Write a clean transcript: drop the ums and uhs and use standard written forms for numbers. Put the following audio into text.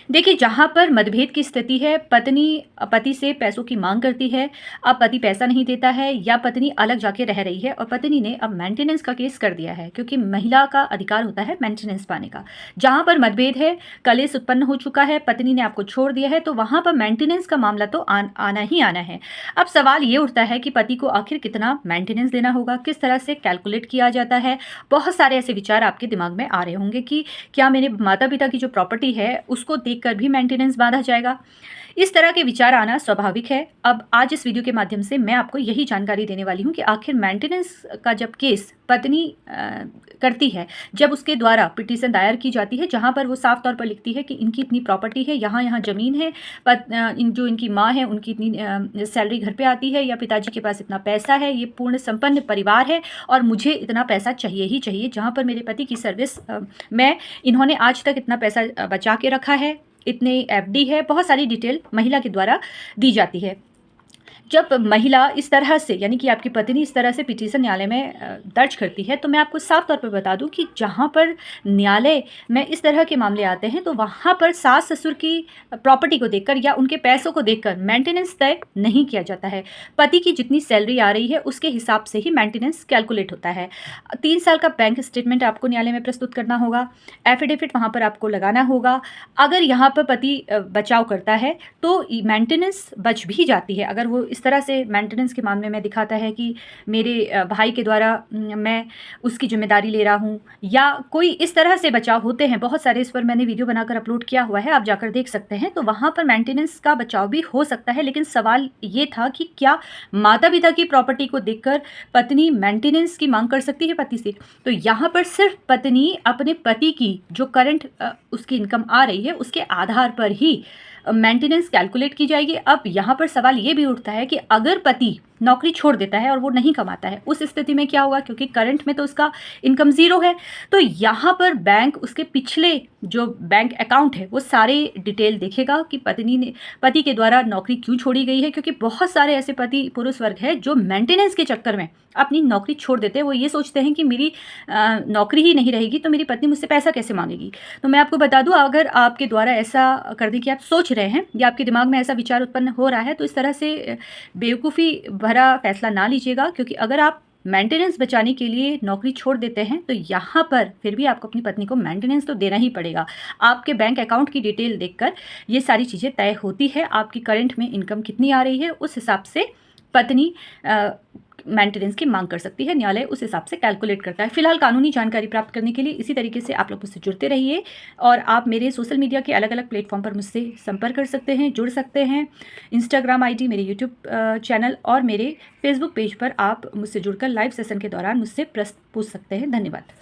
देखिए, जहाँ पर मतभेद की स्थिति है, पत्नी पति से पैसों की माँग करती है, अब पति पैसा नहीं देता है या पत्नी अलग जाके रह रही है और पत्नी ने अब मेंटेनेंस का केस कर दिया है क्योंकि महिला का अधिकार होता है मेंटेनेंस पाने का। जहाँ पर मतभेद है, कलेश उत्पन्न हो चुका है, पत्नी ने आपको छोड़ दिया है, तो वहाँ पर मेंटेनेंस का मामला तो आना ही आना है। अब सवाल ये उठता है कि पति को आखिर कितना मेंटेनेंस देना होगा, किस तरह से कैलकुलेट किया जाता है। बहुत सारे ऐसे विचार आपके दिमाग में आ रहे होंगे कि क्या मेरे माता-पिता की जो प्रॉपर्टी है, उसको देखकर भी मेंटेनेंस बाँधा जाएगा? इस तरह के विचार आना स्वाभाविक है। अब आज इस वीडियो के माध्यम से मैं आपको यही जानकारी देने वाली हूँ कि आखिर मेंटेनेंस का जब केस पत्नी करती है, जब उसके द्वारा पिटीशन दायर की जाती है, जहाँ पर वो साफ तौर पर लिखती है कि इनकी इतनी प्रॉपर्टी है, यहाँ-यहाँ ज़मीन है, जो इनकी माँ है, उनकी इतनी सैलरी घर पे आती है या पिताजी के पास इतना पैसा है, ये पूर्ण संपन्न परिवार है और मुझे इतना पैसा चाहिए ही चाहिए। जहाँ पर मेरे पति की सर्विस में इन्होंने आज तक इतना पैसा बचा के रखा है, इतने एफडी है, बहुत सारी डिटेल महिला के द्वारा दी जाती है। जब महिला इस तरह से यानी कि आपकी पत्नी इस तरह से पिटीशन न्यायालय में दर्ज करती है, तो मैं आपको साफ तौर पर बता दूं कि जहां पर न्यायालय में इस तरह के मामले आते हैं, तो वहां पर सास ससुर की प्रॉपर्टी को देखकर या उनके पैसों को देखकर मेंटेनेंस तय नहीं किया जाता है। पति की जितनी सैलरी आ रही है उसके हिसाब से ही मेंटेनेंस कैलकुलेट होता है। 3 साल का बैंक स्टेटमेंट आपको न्यायालय में प्रस्तुत करना होगा, एफिडेविट वहाँ पर आपको लगाना होगा। अगर यहाँ पर पति बचाव करता है तो मेंटेनेंस बच भी जाती है। अगर वो इस तरह से मेंटेनेंस के मामले में दिखाता है कि मेरे भाई के द्वारा मैं उसकी जिम्मेदारी ले रहा हूँ या कोई इस तरह से बचाव होते हैं, बहुत सारे इस पर मैंने वीडियो बनाकर अपलोड किया हुआ है, आप जाकर देख सकते हैं। तो वहाँ पर मेंटेनेंस का बचाव भी हो सकता है, लेकिन सवाल ये था कि क्या माता पिता की प्रॉपर्टी को देखकर पत्नी मेंटेनेंस की मांग कर सकती है पति से? तो यहाँ पर सिर्फ पत्नी अपने पति की जो करंट उसकी इनकम आ रही है उसके आधार पर ही मेंटेनेंस कैलकुलेट की जाएगी। अब यहाँ पर सवाल ये भी उठता है कि अगर पति नौकरी छोड़ देता है और वो नहीं कमाता है, उस स्थिति में क्या होगा? क्योंकि करंट में तो उसका इनकम ज़ीरो है, तो यहाँ पर बैंक उसके पिछले जो बैंक अकाउंट है वो सारे डिटेल देखेगा कि पति के द्वारा नौकरी क्यों छोड़ी गई है। क्योंकि बहुत सारे ऐसे पति पुरुष वर्ग है जो मेंटेनेंस के चक्कर में अपनी नौकरी छोड़ देते हैं। वो ये सोचते हैं कि मेरी नौकरी ही नहीं रहेगी तो मेरी पत्नी मुझसे पैसा कैसे मांगेगी। तो मैं आपको बता दूं, अगर आपके द्वारा ऐसा करने की आप सोच रहे हैं या आपके दिमाग में ऐसा विचार उत्पन्न हो रहा है, तो इस तरह से बेवकूफ़ी भरा फैसला ना लीजिएगा। क्योंकि अगर आप मेंटेनेंस बचाने के लिए नौकरी छोड़ देते हैं तो यहाँ पर फिर भी आपको अपनी पत्नी को मेंटेनेंस तो देना ही पड़ेगा। आपके बैंक अकाउंट की डिटेल देखकर ये सारी चीज़ें तय होती है। आपकी करंट में इनकम कितनी आ रही है उस हिसाब से पत्नी मेंटेनेंस की मांग कर सकती है। न्यायालय उस हिसाब से कैलकुलेट करता है। फिलहाल कानूनी जानकारी प्राप्त करने के लिए इसी तरीके से आप लोग मुझसे जुड़ते रहिए और आप मेरे सोशल मीडिया के अलग अलग प्लेटफॉर्म पर मुझसे संपर्क कर सकते हैं, जुड़ सकते हैं। इंस्टाग्राम आईडी, मेरे यूट्यूब चैनल और मेरे फेसबुक पेज पर आप मुझसे जुड़कर लाइव सेशन के दौरान मुझसे प्रश्न पूछ सकते हैं। धन्यवाद।